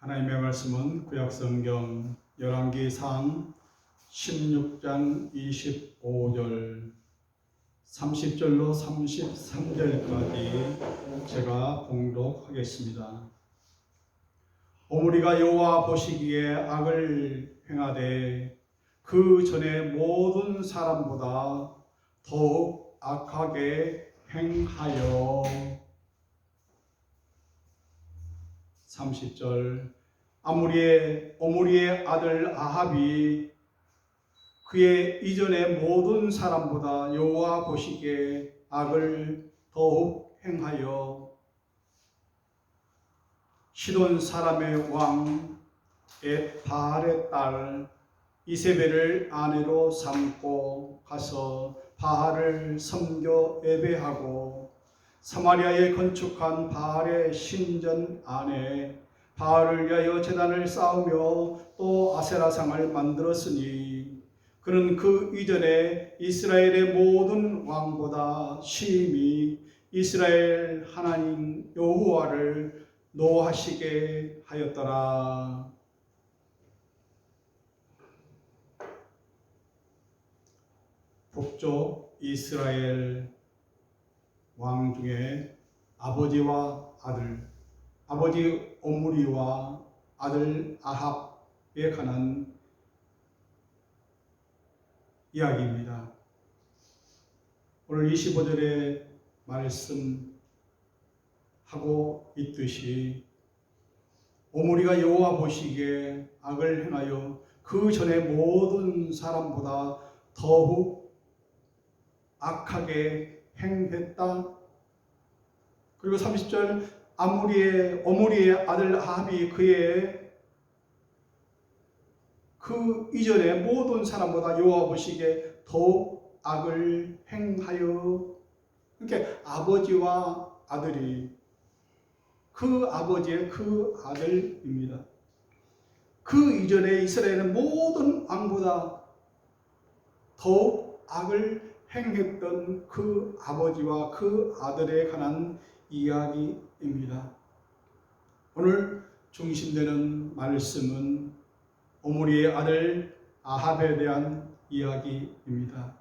하나님의 말씀은 구약성경 열왕기상 16장 25절 30절로 33절까지 제가 봉독하겠습니다. 오므리가 여호와 보시기에 악을 행하되 그 전에 모든 사람보다 더욱 악하게 행하여 30절 오므리의 아들 아합이 그의 이전의 모든 사람보다 여호와 보시기에 악을 더욱 행하여 시돈 사람의 왕 엣바알의 딸 이세벨을 아내로 삼고 가서 바알을 섬겨 예배하고 사마리아에 건축한 바알의 신전 안에 바알을 위하여 제단을 쌓으며 또 아세라상을 만들었으니 그는 그 이전에 이스라엘의 모든 왕보다 심히 이스라엘 하나님 여호와를 노하시게 하였더라. 북쪽 이스라엘 왕 중에 아버지와 아들, 아버지 오므리와 아들 아합에 관한 이야기입니다. 오늘 25절에 말씀하고 있듯이 오므리가 여호와 보시기에 악을 행하여 그 전에 모든 사람보다 더욱 악하게 행했다. 그리고 30절 오므리의 아들 아합이 그의 그 이전에 모든 사람보다 여호와 보시기에 더욱 악을 행하여, 이렇게 아버지와 아들이 그 아버지의 그 아들입니다. 그 이전에 이스라엘의 모든 왕보다 더욱 악을 행했던 그 아버지와 그 아들에 관한 이야기입니다. 오늘 중심되는 말씀은 오므리의 아들 아합에 대한 이야기입니다.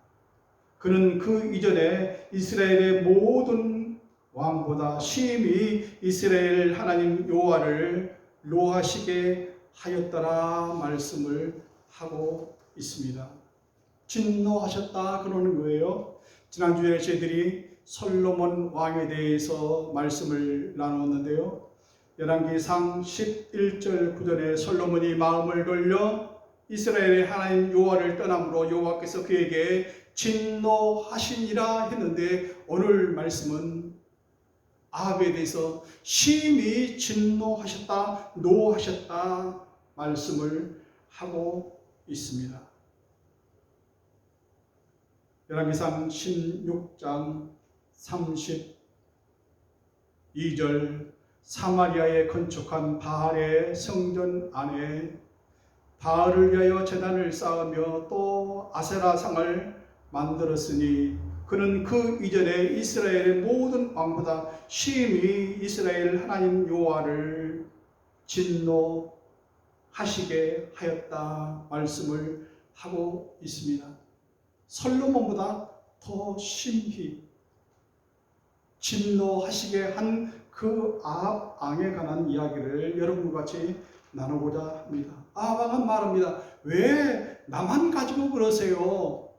그는 그 이전에 이스라엘의 모든 왕보다 심히 이스라엘 하나님 여호와를 노하시게 하였더라 말씀을 하고 있습니다. 진노하셨다 그러는 거예요. 지난주에 저희들이 솔로몬 왕에 대해서 말씀을 나누었는데요. 열왕기상 11절 9절에 솔로몬이 마음을 돌려 이스라엘의 하나님 여호와를 떠남으로 여호와께서 그에게 진노하시니라 했는데, 오늘 말씀은 아합에 대해서 심히 진노하셨다, 노하셨다 말씀을 하고 있습니다. 열왕기상 16장 32절 사마리아에 건축한 바알의 성전 안에 바알을 위하여 제단을 쌓으며 또 아세라상을 만들었으니 그는 그 이전에 이스라엘의 모든 왕보다 심히 이스라엘 하나님 여호와를 진노하시게 하였다 말씀을 하고 있습니다. 솔로몬보다 더 심히 진노하시게 한 그 아합 왕에 관한 이야기를 여러분과 같이 나누고자 합니다. 아합 왕은 말합니다. 왜 나만 가지고 그러세요?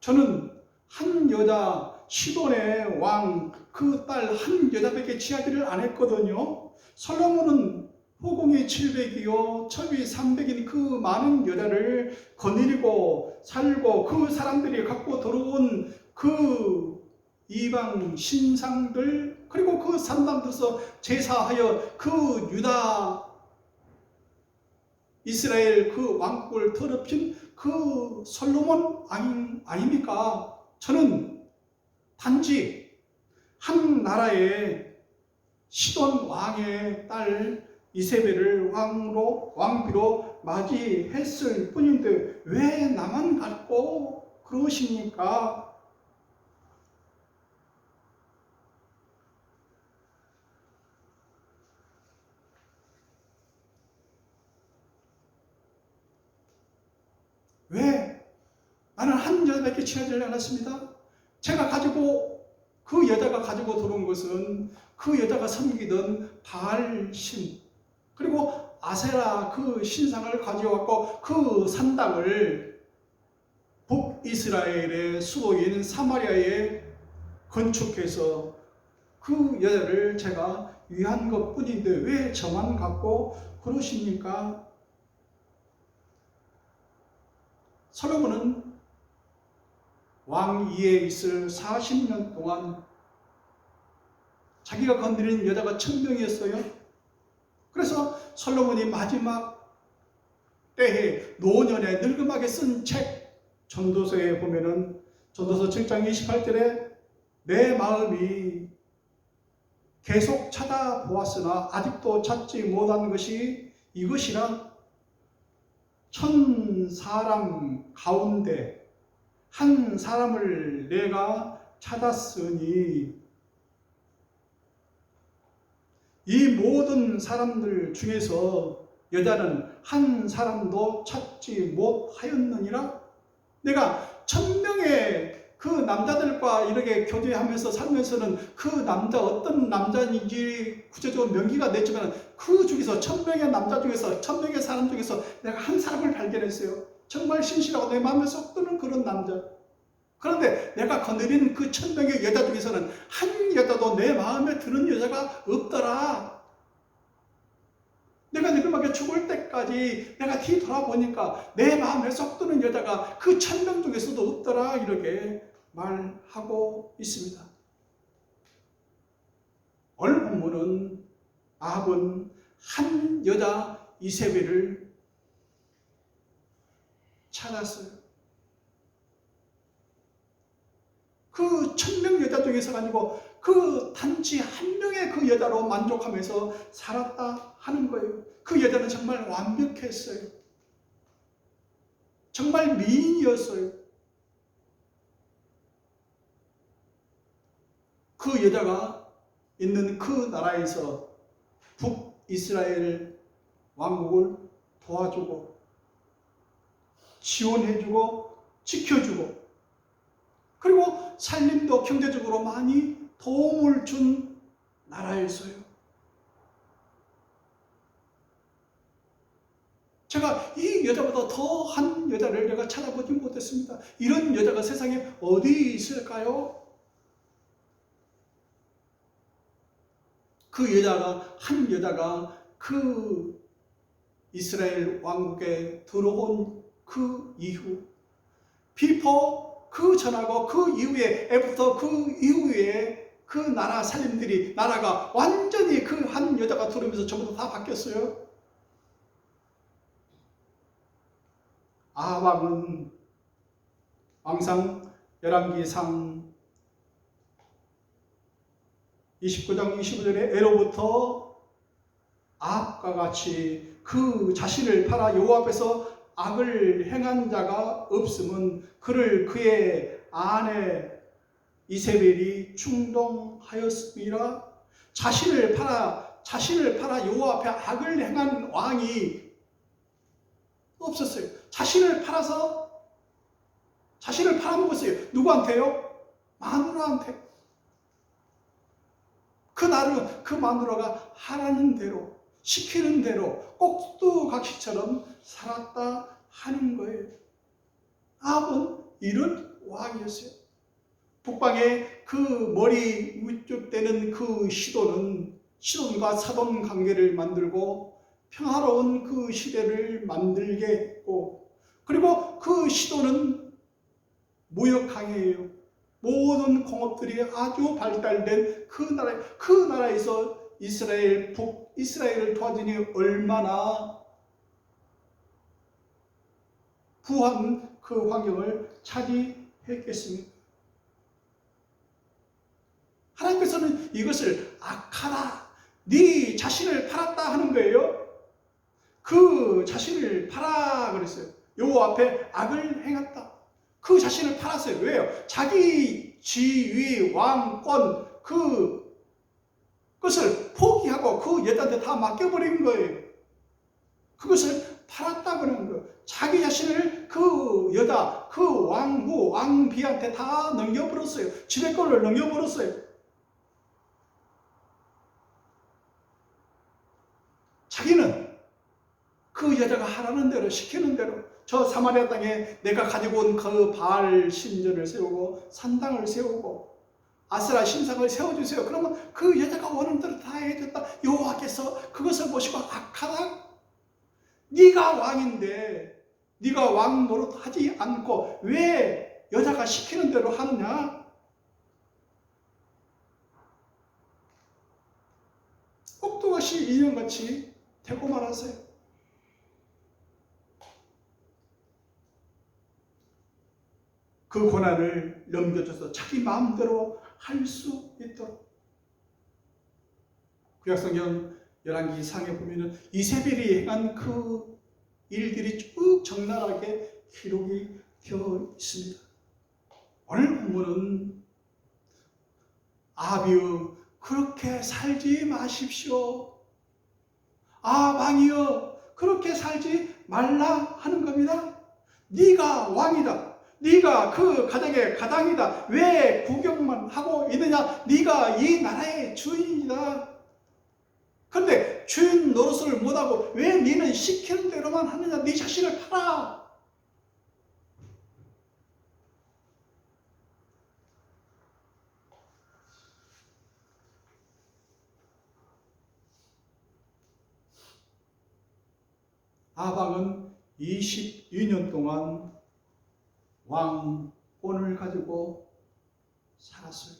저는 한 여자 시돈의 왕 그 딸 한 여자밖에 취하지를 않았거든요. 솔로몬은 호공이 700이요 첩이 300인 그 많은 여자를 거느리고 살고, 그 사람들이 갖고 들어온 그 이방 신상들, 그리고 그 사람들에서 제사하여 그 유다 이스라엘 그 왕국을 더럽힌 그 솔로몬 아닙니까? 저는 단지 한 나라의 시돈 왕의 딸 이세벨을 왕비로 맞이했을 뿐인데 왜 나만 갖고 그러십니까? 나는 한 여자밖에 취하지 않았습니다. 제가 가지고 그 여자가 가지고 들어온 것은 그 여자가 섬기던 바알 신 그리고 아세라 그 신상을 가져왔고 그 산당을 북이스라엘의 수도인 사마리아에 건축해서 그 여자를 제가 위한 것뿐인데 왜 저만 갖고 그러십니까? 솔로몬은 왕위에 있을 40년 동안 자기가 건드린 여자가 1000명이었어요. 그래서 솔로몬이 마지막 때에 노년에 늙음하게 쓴 책 전도서에 보면은 전도서 7장 28절에 내 마음이 계속 찾아보았으나 아직도 찾지 못한 것이 이것이라 1000사람 가운데 한 사람을 내가 찾았으니 이 모든 사람들 중에서 여자는 한 사람도 찾지 못하였느니라. 내가 1000명의 그 남자들과 이렇게 교제하면서 살면서는 그 남자 어떤 남자인지 구체적으로 명기가 냈지만 그 중에서 1000명의 남자 중에서 1000명의 사람 중에서 내가 한 사람을 발견했어요. 정말 신실하고 내 마음에 쏙 드는 그런 남자. 그런데 내가 거느린 그 1000명의 여자 중에서는 한 여자도 내 마음에 드는 여자가 없더라. 내가 늙음하게 죽을 때까지 내가 뒤돌아보니까 내 마음에 쏙 드는 여자가 그 1000명 중에서도 없더라. 이렇게 말하고 있습니다. 오늘 본문은 아합은 한 여자 이세벨을 찾았어요. 그 1000명 여자 중에서가 아니고 그 단지 한 명의 그 여자로 만족하면서 살았다 하는 거예요. 그 여자는 정말 완벽했어요. 정말 미인이었어요. 그 여자가 있는 그 나라에서 북이스라엘 왕국을 도와주고 지원해주고 지켜주고 그리고 살림도 경제적으로 많이 도움을 준 나라였어요. 제가 이 여자보다 더한 여자를 내가 찾아보지 못했습니다. 이런 여자가 세상에 어디 있을까요? 그 여자가 한 여자가 그 이스라엘 왕국에 들어온 그 이후 비포 그 전하고 그 이후에 애프터 그 이후에 그 나라 살림들이 나라가 완전히 그 한 여자가 들어오면서 전부 다 바뀌었어요. 아합 왕은 왕상 열왕기상 29장 25절에 애로부터 아합과 같이 그 자신을 팔아 여호와 앞에서 악을 행한 자가 없음은 그를 그의 아내 이세벨이 충동하였음이라. 자신을 팔아 여호와 앞에 악을 행한 왕이 없었어요. 자신을 팔아먹었어요. 누구한테요? 마누라한테. 그 마누라가 하라는 대로 시키는 대로 꼭두각시처럼 살았다 하는 거예요. 아합은 이런 왕이었어요. 북방의 그 머리 위쪽되는 그 시돈과 사돈 관계를 만들고 평화로운 그 시대를 만들게 했고, 그리고 그 시돈은 무역 강이에요. 모든 공업들이 아주 발달된 그 나라에서 북이스라엘을 도와주니 얼마나 부한 그 환경을 차지했겠습니까? 하나님께서는 이것을 악하다, 네 자신을 팔았다 하는 거예요. 그 자신을 팔아 그랬어요. 여호와 앞에 악을 행했다. 그 자신을 팔았어요. 왜요? 자기 지위, 왕권 그것을 포기하고 그 여자한테 다 맡겨버린 거예요. 그것을 팔았다 그러는 거예요. 자기 자신을 그 여자, 그 왕후, 왕비한테 다 넘겨버렸어요. 지배권을 넘겨버렸어요. 자기는 그 여자가 하라는 대로, 시키는 대로 저 사마리아 땅에 내가 가지고 온 그 바알 신전을 세우고 산당을 세우고 아세라 신상을 세워주세요. 그러면 그 여자가 원하는 대로 다 해줬다. 여호와께서 그것을 보시고 악하다. 네가 왕인데 네가 왕 노릇하지 않고 왜 여자가 시키는 대로 하느냐? 꼭두각시 인형같이 되고 말았어요. 그 고난을 넘겨줘서 자기 마음대로 할 수 있도록. 구약성경 열왕기 2상에 보면은 이세벨이 행한 그 일들이 쭉 적나라하게 기록이 되어 있습니다. 오늘 본문은 아비여 그렇게 살지 마십시오. 왕이여 그렇게 살지 말라 하는 겁니다. 네가 왕이다. 네가 그 가정의 가당이다. 왜 구경만 하고 있느냐? 네가 이 나라의 주인이다. 그런데 주인 노릇을 못하고 왜 너는 시키는 대로만 하느냐? 네 자신을 팔아. 아방은 22년 동안 왕권을 가지고 살았어요.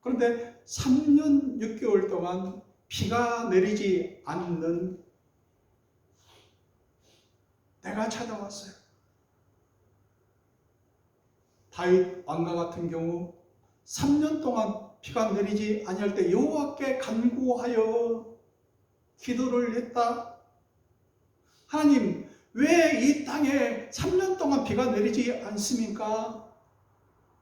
그런데 3년 6개월 동안 비가 내리지 않는 때가 찾아왔어요. 다윗 왕과 같은 경우 3년 동안 비가 내리지 아니할 때 여호와께 간구하여 기도를 했다. 하나님, 왜 이 땅에 3년 동안 비가 내리지 않습니까?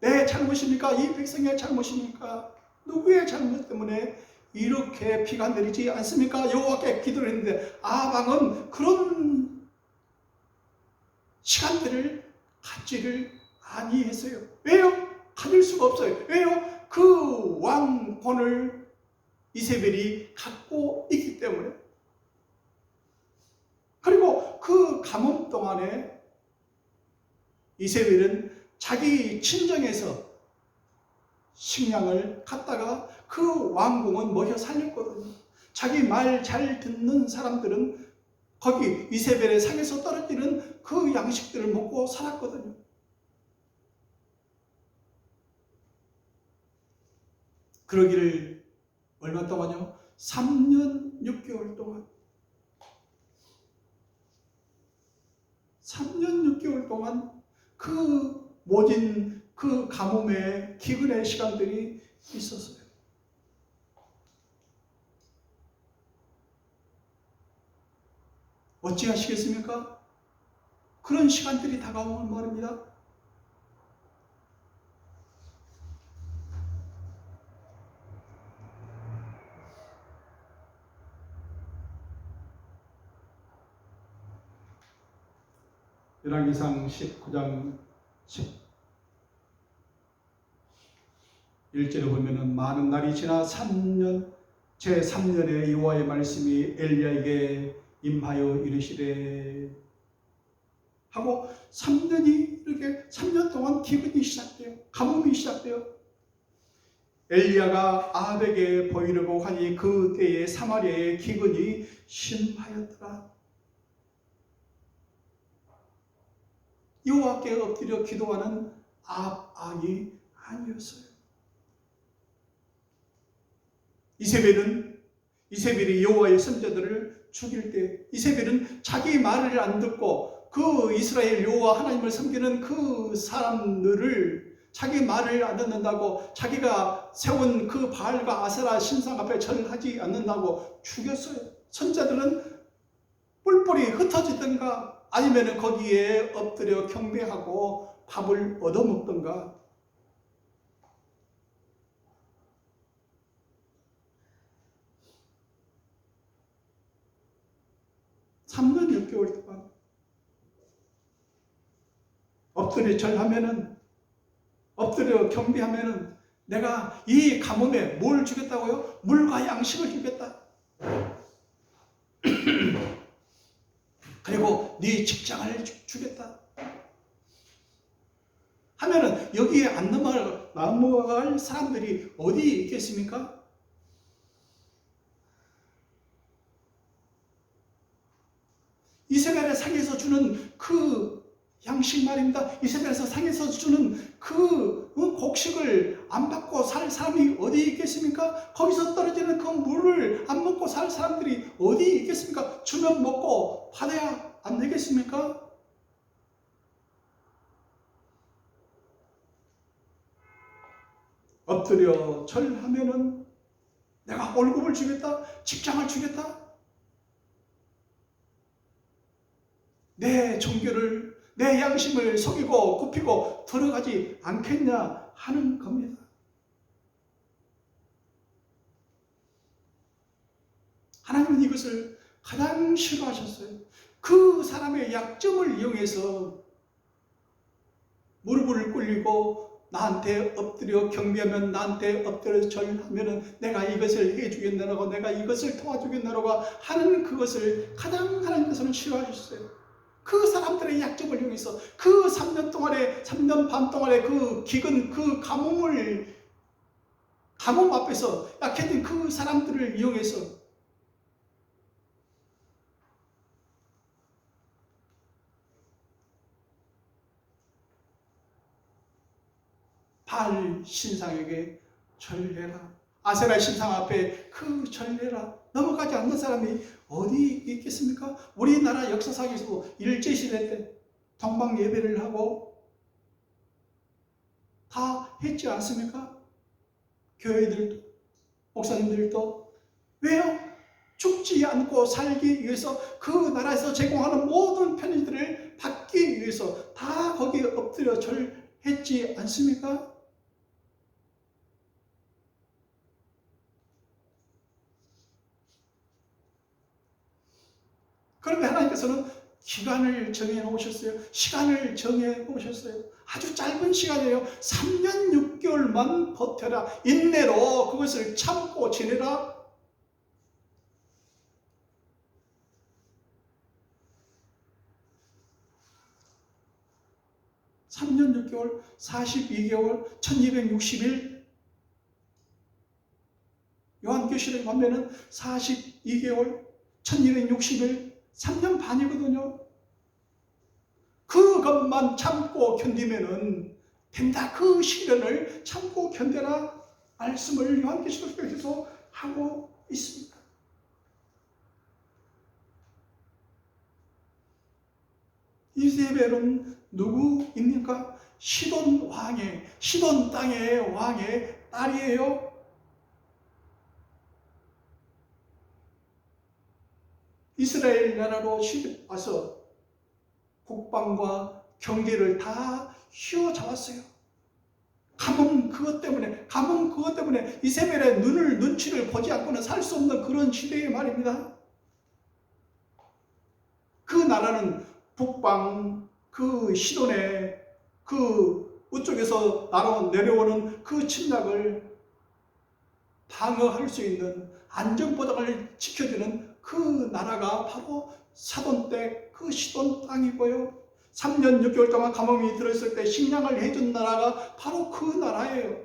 내 잘못입니까? 이 백성의 잘못입니까? 누구의 잘못 때문에 이렇게 비가 내리지 않습니까? 여호와께 기도를 했는데 아방은 그런 시간들을 갖지를 아니했어요. 왜요? 가질 수가 없어요. 왜요? 그 왕권을 이세벨이 갖고 있기 때문에. 그리고 그 가뭄 동안에 이세벨은 자기 친정에서 식량을 갖다가 그 왕궁은 먹여 살렸거든요. 자기 말 잘 듣는 사람들은 거기 이세벨의 상에서 떨어지는 그 양식들을 먹고 살았거든요. 그러기를 얼마 동안요? 3년 6개월 동안. 3년 6개월 동안 그 모진 그 가뭄의 기근의 시간들이 있었어요. 어찌하시겠습니까? 그런 시간들이 다가오면 말입니다. 열왕기상 19장 11절에 보면은 많은 날이 지나 3년 제3년에 여호와의 말씀이 엘리야에게 임하여 이르시되 하고 3년이 이렇게 3년 동안 기근이 시작돼요. 가뭄이 시작돼요. 엘리야가 아합에게 보이려고 하니 그 때에 사마리아의 기근이 심하였더라. 여호와께 엎드려 기도하는 아합 왕이 아니었어요. 이세벨이 여호와의 선자들을 죽일 때 이세벨은 자기 말을 안 듣고 그 이스라엘 여호와 하나님을 섬기는 그 사람들을 자기 말을 안 듣는다고 자기가 세운 그 바알과 아세라 신상 앞에 절하지 않는다고 죽였어요. 선자들은 뿔뿔이 흩어지든가 아니면 거기에 엎드려 경배하고 밥을 얻어먹든가. (3년 6개월) 동안 엎드려 절하면은, 엎드려 경배하면은 내가 이 가뭄에 뭘 주겠다고요? 물과 양식을 주겠다. 그리고 네 직장을 주겠다 하면은 여기에 안 넘어갈 사람들이 어디 있겠습니까? 이세벨의 상에서 주는 그 양식 말입니다. 이세벨에서 상에서 주는 그 곡식을 안 받고 살 사람이 어디 있겠습니까? 거기서 떨어지는 그 물을 안 먹고 살 사람들이 어디 있겠습니까? 주면 먹고 받아야 안 되겠습니까? 엎드려 절하면은 내가 월급을 주겠다, 직장을 주겠다, 내 종교를, 내 양심을 속이고 굽히고 들어가지 않겠냐 하는 겁니다. 하나님은 이것을 가장 싫어하셨어요. 그 사람의 약점을 이용해서 무릎을 꿇리고 나한테 엎드려 경배하면, 나한테 엎드려 절하면 내가 이것을 해주겠느라고, 내가 이것을 도와주겠느라고 하는 그것을 가장 하나님께서는 싫어하셨어요. 그 사람들의 약점을 이용해서 그 3년 동안에, 3년 반 동안에 그 기근, 그 가뭄 앞에서 약해진 그 사람들을 이용해서 바알 신상에게 절해라, 아세라 신상 앞에 그 절해라, 넘어가지 않는 사람이 어디 있겠습니까? 우리나라 역사상에서도 일제시대 때 동방 예배를 하고 다 했지 않습니까? 교회들도, 목사님들도. 왜요? 죽지 않고 살기 위해서 그 나라에서 제공하는 모든 편의들을 받기 위해서 다 거기에 엎드려 절했지 않습니까? 그런데 하나님께서는 기간을 정해 놓으셨어요. 시간을 정해 놓으셨어요. 아주 짧은 시간이에요. 3년 6개월만 버텨라. 인내로 그것을 참고 지내라. 3년 6개월, 42개월, 1260일. 요한계시록에 보면은 42개월, 1260일, 3년 반이거든요. 그것만 참고 견디면은 된다. 그 시련을 참고 견뎌라 말씀을 요한계시록에서 하고 있습니다. 이세벨은 누구입니까? 시돈 왕의, 시돈 땅의 왕의 딸이에요. 이스라엘 나라로 시집 와서 국방과 경계를 다 휘어잡았어요. 가뭄 그것 때문에 이세벨의 눈치를 보지 않고는 살 수 없는 그런 시대의 말입니다. 그 나라는 북방 그 시돈의 그 우쪽에서 내려오는 그 침략을 방어할 수 있는 안전보장을 지켜주는 그 나라가 바로 사돈댁 그 시돈 땅이고요. 3년 6개월 동안 가뭄이 들었을 때 식량을 해준 나라가 바로 그 나라예요.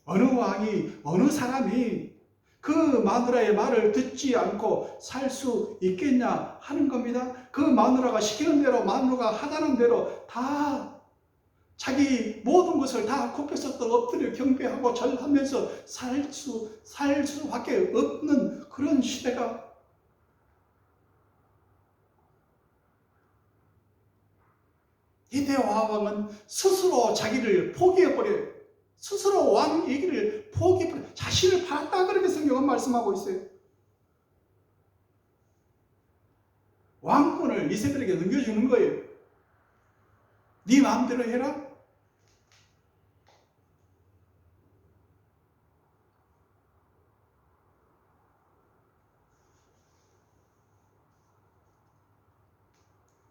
어느 왕이, 어느 사람이 그 마누라의 말을 듣지 않고 살 수 있겠냐 하는 겁니다. 그 마누라가 시키는 대로, 마누라가 하자는 대로 다 자기 모든 것을 다 굽혀서 엎드려 경배하고 절하면서 살 수밖에 없는 그런 시대가, 이데와 왕은 스스로 자기를 포기해버려요. 스스로 왕 얘기를 포기해버려요. 자신을 팔았다 그렇게 성경은 말씀하고 있어요. 왕권을 이세벨에게 넘겨주는 거예요. 네 마음대로 해라.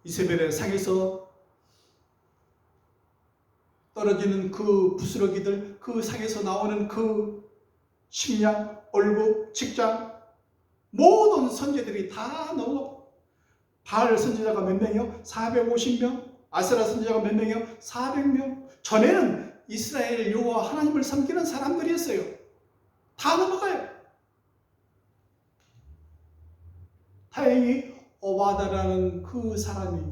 이세벨의 상에서 떨어지는 그 부스러기들, 그 상에서 나오는 그 식량, 월급, 직장, 모든 선지자들이 다 넘어가. 바알 선지자가 몇 명이요? 450명. 아세라 선지자가 몇 명이요? 400명. 전에는 이스라엘 여호와 하나님을 섬기는 사람들이었어요. 다 넘어가요. 다행히 오바다라는 그 사람이,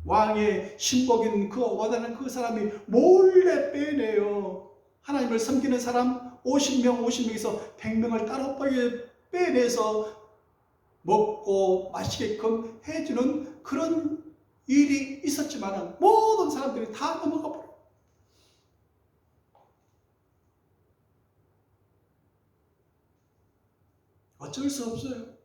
왕의 신복인 그 오바다라는 그 사람이 몰래 빼내요. 하나님을 섬기는 사람 50명에서 100명을 따로 빼내서 먹고 마시게끔 해주는 그런 일이 있었지만 모든 사람들이 다 넘어가 버려요. 어쩔 수 없어요.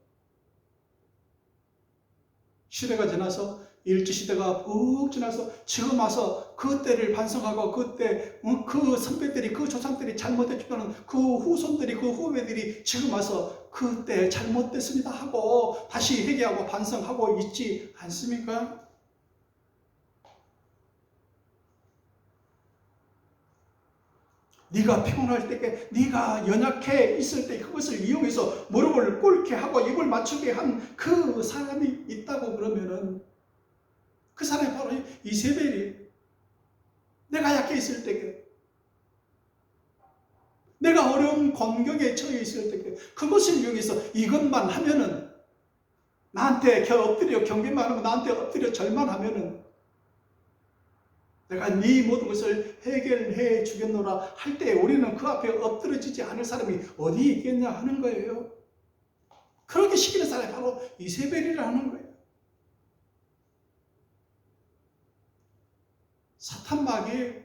시대가 지나서, 일제시대가 푹 지나서 지금 와서 그때를 반성하고, 그때 그 선배들이, 그 조상들이 잘못했지만 그 후손들이, 그 후배들이 지금 와서 그때 잘못됐습니다 하고 다시 회개하고 반성하고 있지 않습니까? 네가 피곤할 때, 네가 연약해 있을 때 그것을 이용해서 무릎을 꿇게 하고 입을 맞추게 한 그 사람이 있다고 그러면은 그 사람이 바로 이세벨이. 내가 약해 있을 때, 내가 어려운 곤경에 처해 있을 때 그것을 이용해서 이것만 하면은, 나한테 엎드려 경배만 하고 나한테 엎드려 절만 하면은 내가 네 모든 것을 해결해 주겠노라 할 때 우리는 그 앞에 엎드려지지 않을 사람이 어디 있겠냐 하는 거예요. 그렇게 시키는 사람이 바로 이세벨이라는 거예요. 사탄마귀,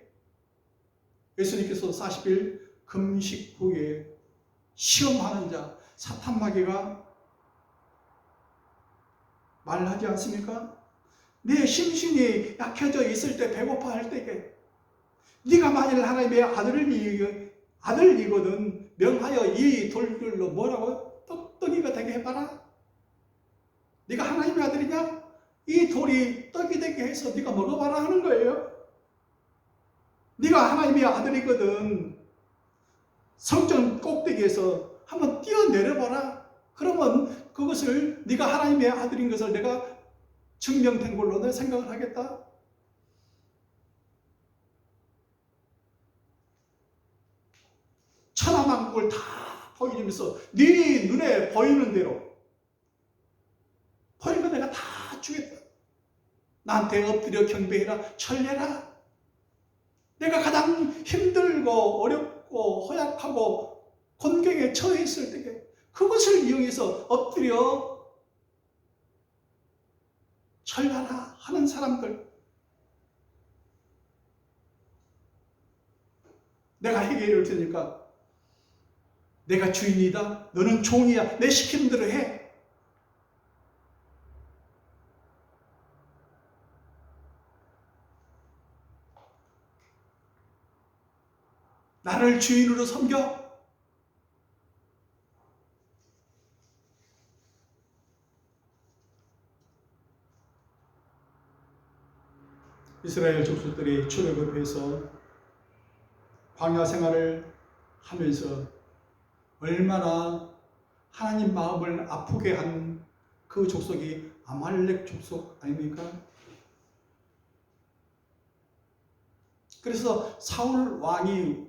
예수님께서 40일 금식 후에 시험하는 자, 사탄마귀가 말하지 않습니까? 내 심신이 약해져 있을 때, 배고파할 때에 네가 만일 하나님의 아들이거든 명하여 이 돌들로 뭐라고? 떡이가 되게 해봐라. 네가 하나님의 아들이냐? 이 돌이 떡이 되게 해서 네가 먹어봐라 하는 거예요. 네가 하나님의 아들이거든 성전 꼭대기에서 한번 뛰어내려봐라. 그러면 그것을 네가 하나님의 아들인 것을 내가 증명된 걸로 내 생각을 하겠다. 천하만국을 다 보여주면서 네 눈에 보이는 대로 보이는 내가 다 주겠다. 나한테 엎드려 경배해라, 철례라. 내가 가장 힘들고 어렵고 허약하고 곤경에 처해 있을 때에 그것을 이용해서 엎드려 철하라 하는 사람들, 내가 해결해 줄 테니까 내가 주인이다, 너는 종이야, 내 시키는 대로 해. 나를 주인으로 섬겨. 이스라엘 족속들이 출애굽을 해서 광야 생활을 하면서 얼마나 하나님 마음을 아프게 한 그 족속이 아말렉 족속 아닙니까? 그래서 사울 왕이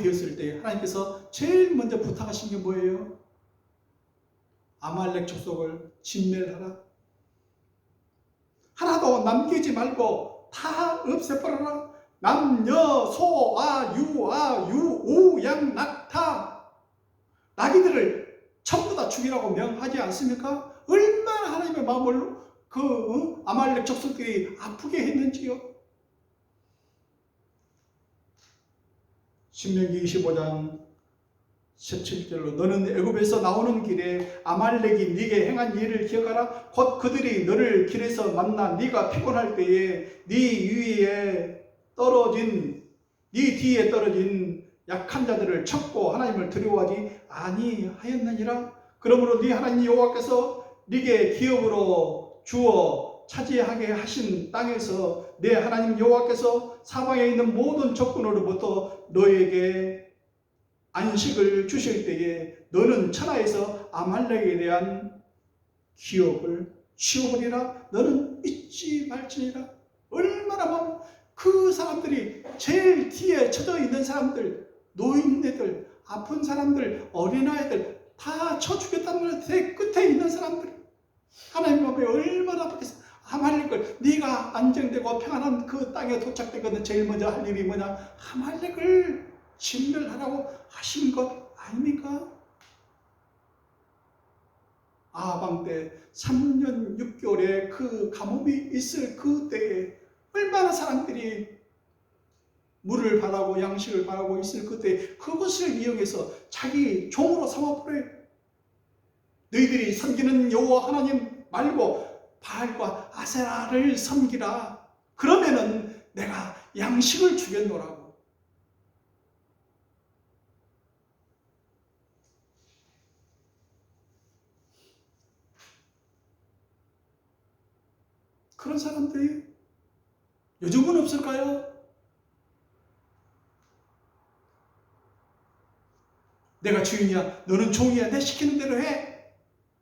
되었을 때 하나님께서 제일 먼저 부탁하신 게 뭐예요? 아말렉 족속을 진멸하라. 하나도 남기지 말고 다 없애버려라. 남녀, 소, 아, 유, 우, 양, 낙타, 나귀들을 전부 다 죽이라고 명하지 않습니까? 얼마나 하나님의 마음을 아말렉 족속들이 아프게 했는지요. 신명기 25장 17절로 너는 애굽에서 나오는 길에 아말렉이 네게 행한 일을 기억하라. 곧 그들이 너를 길에서 만나 네가 피곤할 때에 네 뒤에 떨어진 약한 자들을 쳤고 하나님을 두려워하지 아니하였느니라. 그러므로 네 하나님 여호와께서 네게 기업으로 주어 차지하게 하신 땅에서 내 하나님 여호와께서 사방에 있는 모든 적군으로부터 너에게 안식을 주실 때에 너는 천하에서 아말렉에 대한 기업을 치워버리라. 너는 잊지 말지니라. 얼마나 많은 그 사람들이 제일 뒤에 쳐져 있는 사람들, 노인네들, 아픈 사람들, 어린아이들 다 쳐 죽였단 말이야. 제 끝에 있는 사람들. 하나님 앞에 얼마나 받겠어. 아말렉을 네가 안정되고 평안한 그 땅에 도착되거든 제일 먼저 할 일이 뭐냐? 아말렉을 진멸하라고 하신 것 아닙니까? 아방 때 3년 6개월의 그 가뭄이 있을 그 때에 얼마나 사람들이 물을 바라고 양식을 바라고 있을 그때 그것을 이용해서 자기 종으로 삼아버려요. 너희들이 섬기는 여호와 하나님 말고 바알과 아세라를 섬기라. 그러면은 내가 양식을 주겠노라고. 그런 사람들이 요즘은 없을까요? 내가 주인이야, 너는 종이야, 내 시키는 대로 해.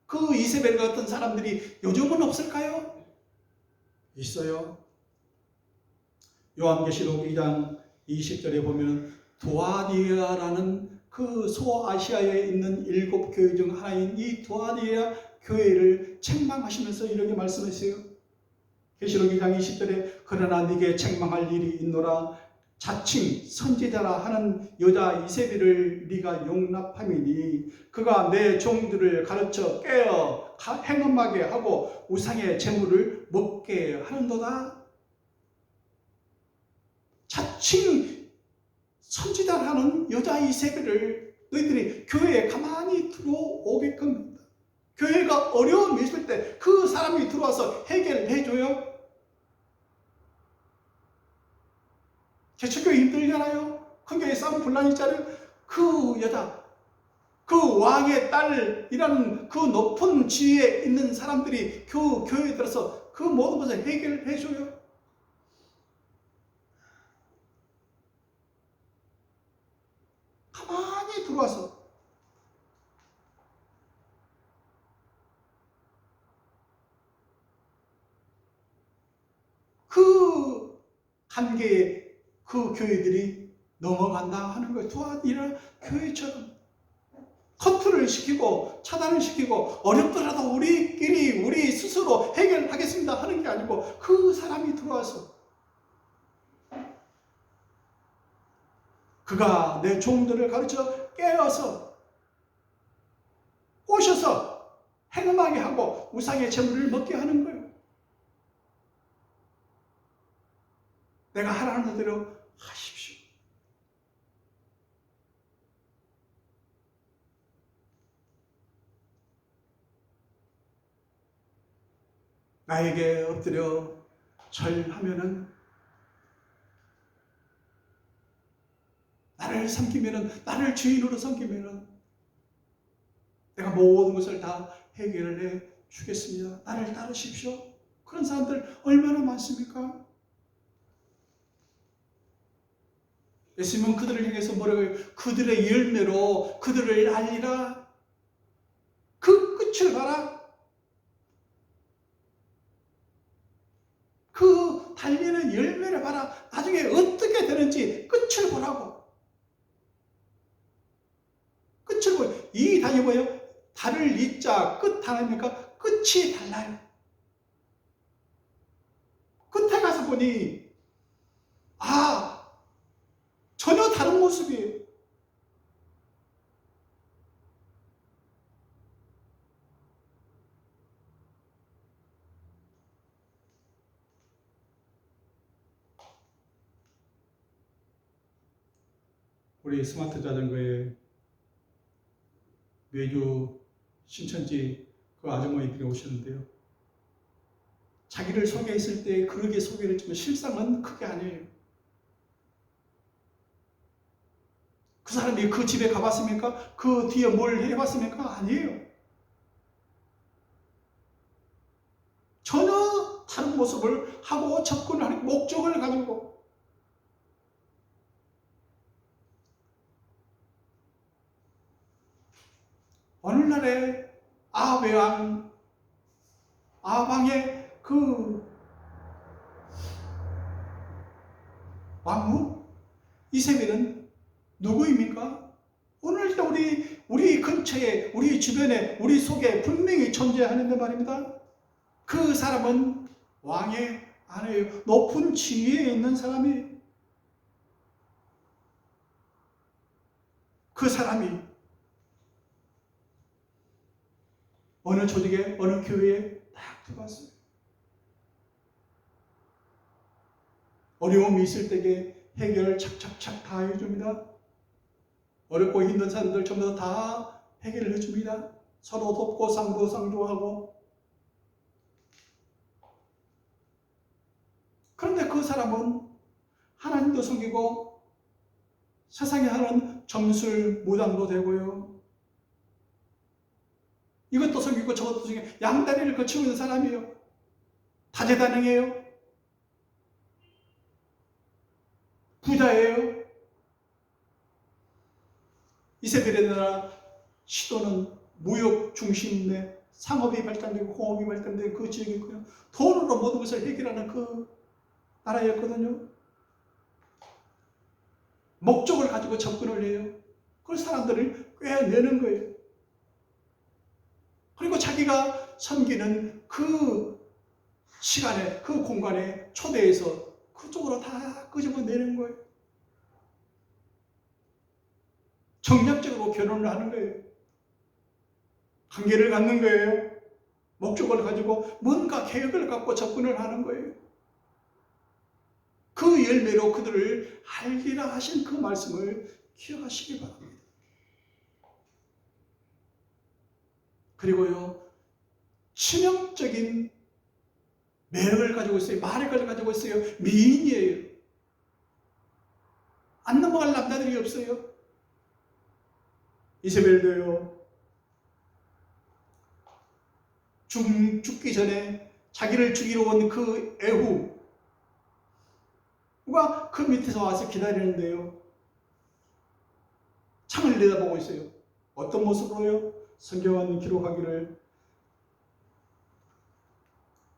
그 이세벨 같은 사람들이 요즘은 없을까요? 있어요. 요한계시록 2장 20절에 보면 두아디아라는 그 소아시아에 있는 7교회 중 하나인 이 두아디아 교회를 책망하시면서 이렇게 말씀하세요. 계시록 2장 20절에 그러나 네게 책망할 일이 있노라. 자칭 선지자라 하는 여자 이세벨을 네가 용납함이니 그가 내 종들을 가르쳐 깨어 행음하게 하고 우상의 재물을 먹게 하는도다. 자칭 선지자라 하는 여자 이세벨을 너희들이 교회에 가만히 들어오게끔 합니다. 교회가 어려움이 있을 때 그 사람이 들어와서 해결해줘요. 개척교회 힘들잖아요. 큰 교회 싸움 분란이 있잖아요. 그 여자, 그 왕의 딸이라는 그 높은 지위에 있는 사람들이 교회에 들어서 그 모든 것을 해결해줘요. 가만히 들어와서 그 한계에 그 교회들이 넘어간다 하는 거예요. 두아디라 교회처럼 커트를 시키고 차단을 시키고 어렵더라도 우리 스스로 해결하겠습니다 하는 게 아니고 그 사람이 들어와서 그가 내 종들을 가르쳐 깨어서 꼬셔서 행음하게 하고 우상의 재물을 먹게 하는 거예요. 내가 하라는 대로 하십시오. 나에게 엎드려 절하면은 나를 섬기면은 나를 주인으로 섬기면은 내가 모든 것을 다 해결을 해 주겠습니다. 나를 따르십시오. 그런 사람들 얼마나 많습니까? 예수님은 그들을 향해서 뭐라고 해요? 그들의 열매로 그들을 알리라. 그 끝을 봐라. 그 달리는 열매를 봐라. 나중에 어떻게 되는지 끝을 보라고. 끝을 보여. 이 단이 뭐예요? 달을 이자 끝 단입니까? 끝이 달라요. 끝에 가서 보니 전혀 다른 모습이에요. 우리 스마트 자전거에 매주 신천지 그 아주머니들이 오시는데요. 자기를 소개했을 때 그렇게 소개를 했지만 실상은 그게 아니에요. 그 사람이 그 집에 가봤습니까? 그 뒤에 뭘 해봤습니까? 아니에요. 사는 모습을 하고 접근을 하는 목적을 가지고 오늘날의 아방의 그 왕후 이세벨은 누구입니까? 오늘도 우리 근처에, 우리 주변에, 우리 속에 분명히 존재하는데 말입니다. 그 사람은 왕의 아내예요. 높은 지위에 있는 사람이, 그 사람이 어느 조직에, 어느 교회에 딱 들어왔어요. 어려움이 있을 때에 해결을 착착착 다 해줍니다. 어렵고 힘든 사람들 전부 다 해결을 해줍니다. 서로 돕고 상도하고. 그런데 그 사람은 하나님도 섬기고 세상에 하는 점술 무당도 되고요. 이것도 섬기고 저것도 섬기고 양다리를 거치고 있는 사람이에요. 다재다능해요. 부자예요. 이세벨의 나라 시도는 무역 중심의 상업이 발달되고 공업이 발달된 그 지역이고요. 돈으로 모든 것을 해결하는 그 나라였거든요. 목적을 가지고 접근을 해요. 그걸 사람들을 꿰내는 거예요. 그리고 자기가 섬기는 그 시간에, 그 공간에 초대해서 그쪽으로 다 끄집어내는 거예요. 정략적으로 결혼을 하는 거예요. 관계를 갖는 거예요. 목적을 가지고 뭔가 계획을 갖고 접근을 하는 거예요. 그 열매로 그들을 알리라 하신 그 말씀을 기억하시기 바랍니다. 그리고요, 치명적인 매력을 가지고 있어요. 마력을 가지고 있어요. 미인이에요. 안 넘어갈 남자들이 없어요. 이세벨도요, 죽기 전에 자기를 죽이러 온 그 에후가 그 밑에서 와서 기다리는데요, 창을 내다보고 있어요. 어떤 모습으로요? 성경은 기록하기를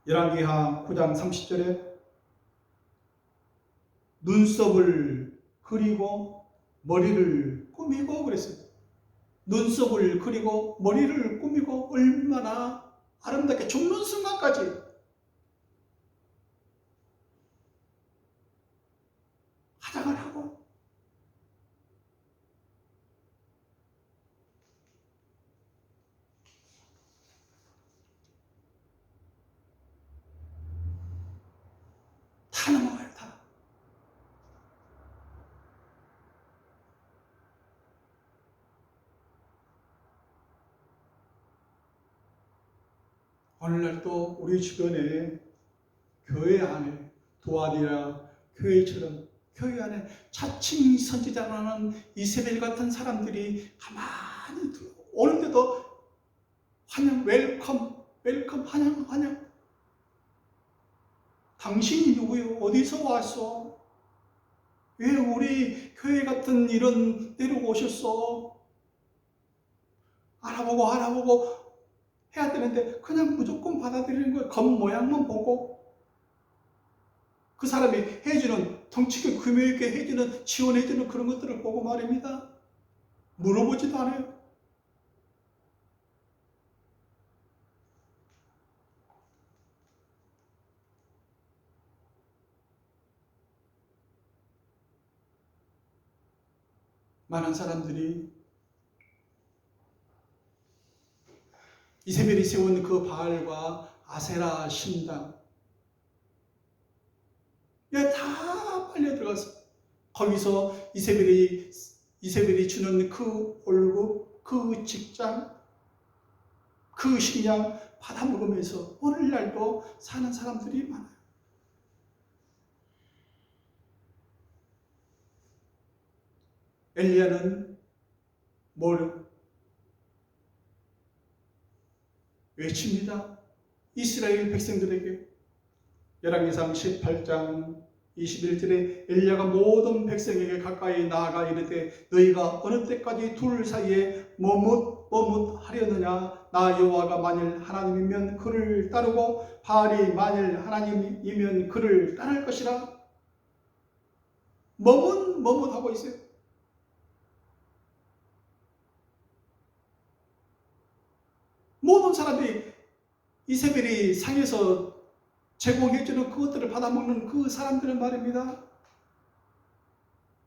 열왕기하 9장 30절에 눈썹을 그리고 머리를 꾸미고 그랬어요. 눈썹을 그리고 머리를 꾸미고 얼마나 아름답게 죽는 순간까지 화장을 하고 다 넘어가요. 다. 오늘날도 우리 주변에 교회 안에 도와디라 교회처럼 교회 안에 자칭 선지자라는 이세벨 같은 사람들이 가만히 오는데도 환영, 웰컴, 환영. 당신이 누구요? 어디서 왔어? 왜 우리 교회 같은 이런 데리고 오셨어? 알아보고 해야 되는데 그냥 무조건 받아들이는 거예요. 겉모양만 보고. 그 사람이 해주는, 덩치게 규모있게 해주는, 지원해주는 그런 것들을 보고 말입니다. 물어보지도 않아요. 많은 사람들이 이세벨이 세운 그 바알과 아세라 신당, 다 빨려 들어가서 거기서 이세벨이 주는 그 월급, 그 직장, 그 식량 받아먹으면서 오늘날도 사는 사람들이 많아요. 엘리야는 뭘 외칩니다. 이스라엘 백성들에게 열왕기상 18장 21절에 엘리야가 모든 백성에게 가까이 나아가 이르되 너희가 어느 때까지 둘 사이에 머뭇하려느냐. 나 여호와가 만일 하나님이면 그를 따르고 바알이 만일 하나님이면 그를 따를 것이라. 머뭇하고 있어요. 모든 사람들이 이세벨이 상에서 제공해주는 그것들을 받아먹는 그 사람들은 말입니다.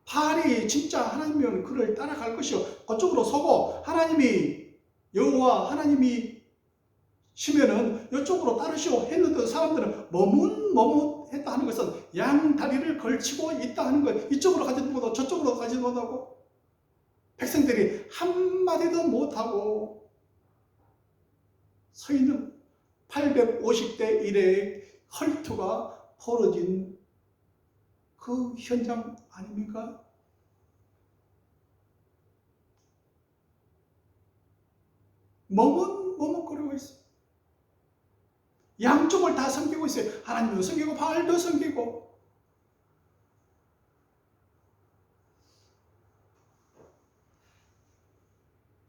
바알이 진짜 하나님이면 그를 따라갈 것이요. 그쪽으로 서고 하나님이 여호와 하나님이 시면은 이쪽으로 따르시오 했는데 사람들은 머뭇했다 하는 것은 양 다리를 걸치고 있다 하는 거예요. 이쪽으로 가지도 못하고 저쪽으로 가지도 못하고 백성들이 한마디도 못하고 서 있는 850대 1의 헐투가 벌어진 그 현장 아닙니까? 머뭇거리고 있어요. 양쪽을 다 섬기고 있어요. 하나님도 섬기고 바알도 섬기고.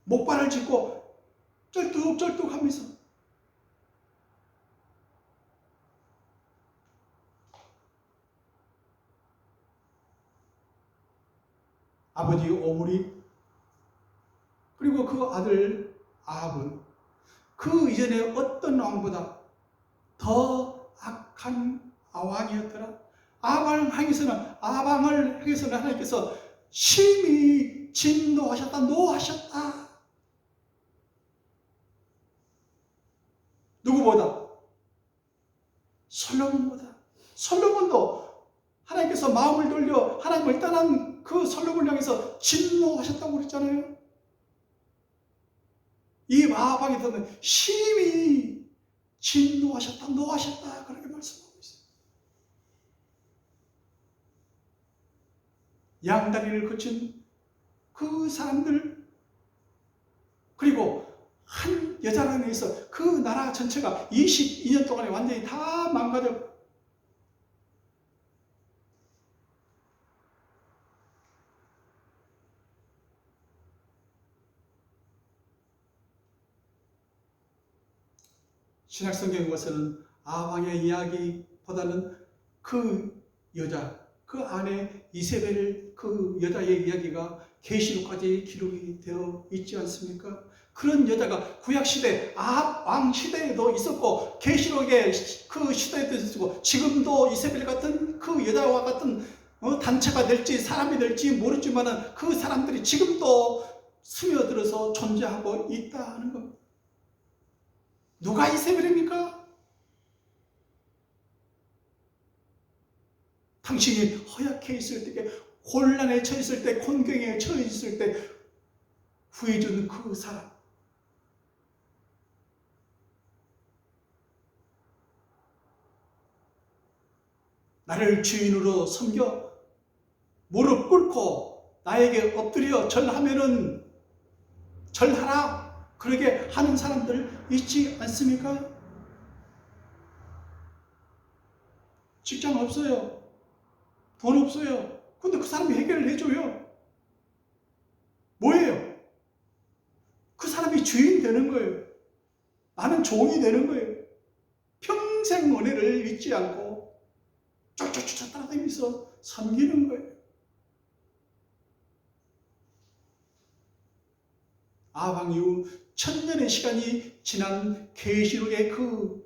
목발을 짚고 쩔뚝쩔뚝하면서 아버지 오므리 그리고 그 아들 아합은 그 이전에 어떤 왕보다 더 악한 왕이었더라. 아합을 향해서는 하나님께서 심히 진노하셨다, 노하셨다. 누구보다? 솔로몬보다. 솔로몬도 하나님께서 마음을 돌려 하나님을 떠난 그 솔로몬을 향해서 진노하셨다고 그랬잖아요. 이 아합에서는 심히 진노하셨다, 노하셨다 그렇게 말씀하고 있어요. 양다리를 거친 그 사람들 그리고 한 여자를 위해서 그 나라 전체가 22년 동안에 완전히 다 망가져. 신약성경 에서는 아합의 이야기보다는 그 여자, 그 아내 이세벨 그 여자의 이야기가 계시록까지 기록이 되어 있지 않습니까? 그런 여자가 구약시대 아합 왕 시대에도 있었고 계시록의 그 시대에도 있었고 지금도 이세벨 같은 그 여자와 같은 단체가 될지 사람이 될지 모르지만 그 사람들이 지금도 스며들어서 존재하고 있다는 겁니다. 누가 이세벨입니까? 당신이 허약해 있을 때, 곤란에 처해 있을 때, 곤경에 처해 있을 때 구해주는 그 사람. 나를 주인으로 섬겨 무릎 꿇고 나에게 엎드려 절하면은 절하라. 그러게 하는 사람들 있지 않습니까? 직장 없어요. 돈 없어요. 근데 그 사람이 해결을 해줘요. 뭐예요? 그 사람이 주인 되는 거예요. 나는 종이 되는 거예요. 평생 은혜를 잊지 않고 쫓쫓쫓 따라다니면서 섬기는 거예요. 아합 이후 1000년의 시간이 지난 계시록의 그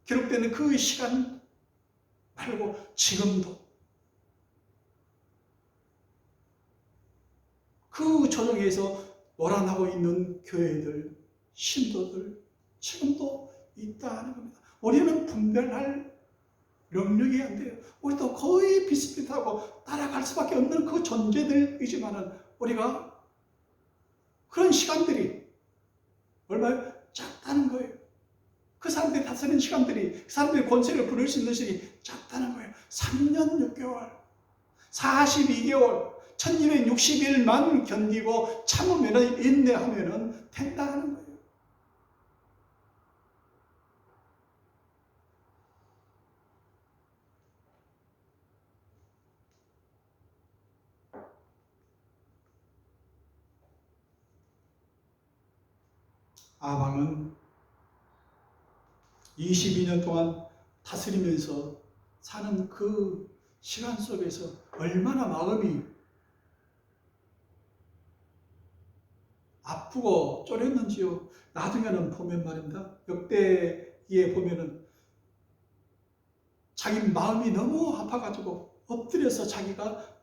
기록되는 그 시간 말고 지금도 그 조정에서 노란하고 있는 교회들, 신도들 지금도 있다는 겁니다. 우리는 분별할 능력이 안 돼요. 우리도 거의 비슷비슷하고 따라갈 수밖에 없는 그 존재들이지만 우리가 그런 시간들이 얼마나 작다는 거예요. 그 사람들이 다스리는 시간들이, 그 사람들이 권세를 부릴 수 있는 시간이 작다는 거예요. 3년 6개월, 42개월, 1260일만 견디고 참으면, 인내하면 된다는 거예요. 아방은 22년 동안 다스리면서 사는 그 시간 속에서 얼마나 마음이 아프고 쫄였는지요. 나중에는 보면 말입니다. 역대기에 보면은 자기 마음이 너무 아파가지고 엎드려서 자기가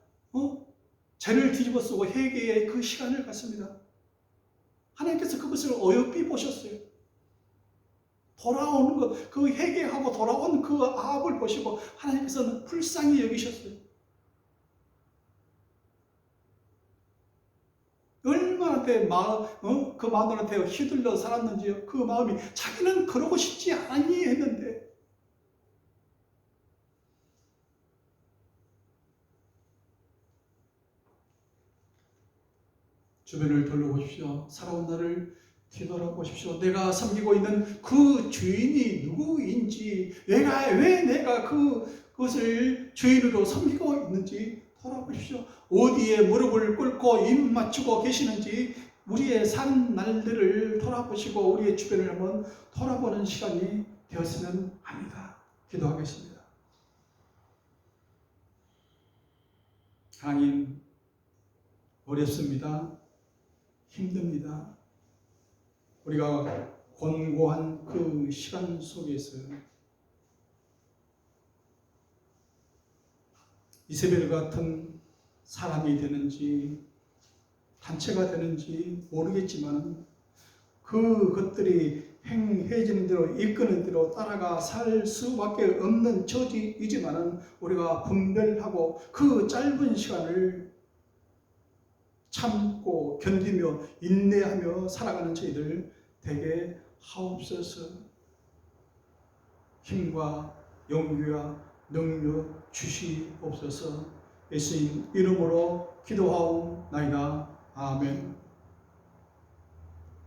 죄를 뒤집어 쓰고 회개의 그 시간을 갖습니다. 하나님께서 그것을 어여삐 보셨어요. 돌아오는 것, 그 회개하고 돌아온 그 아합을 보시고 하나님께서는 불쌍히 여기셨어요. 얼마나 그 마누라한테 휘둘려 살았는지요. 그 마음이 자기는 그러고 싶지 않니 했는데 주변을 돌려보십시오. 살아온 나를 뒤돌아보십시오. 내가 섬기고 있는 그 주인이 누구인지, 왜 내가 그것을 주인으로 섬기고 있는지 돌아보십시오. 어디에 무릎을 꿇고 입 맞추고 계시는지 우리의 산 날들을 돌아보시고 우리의 주변을 한번 돌아보는 시간이 되었으면 합니다. 기도하겠습니다. 하나님, 어렵습니다. 힘듭니다. 우리가 곤고한 그 시간 속에서 이세벨 같은 사람이 되는지 단체가 되는지 모르겠지만 그것들이 행해지는 대로 이끄는 대로 따라가 살 수밖에 없는 처지이지만 우리가 분별하고 그 짧은 시간을 참고 견디며 인내하며 살아가는 저희들 되게 하옵소서. 힘과 용기와 능력 주시옵소서. 예수님 이름으로 기도하옵나이다. 아멘.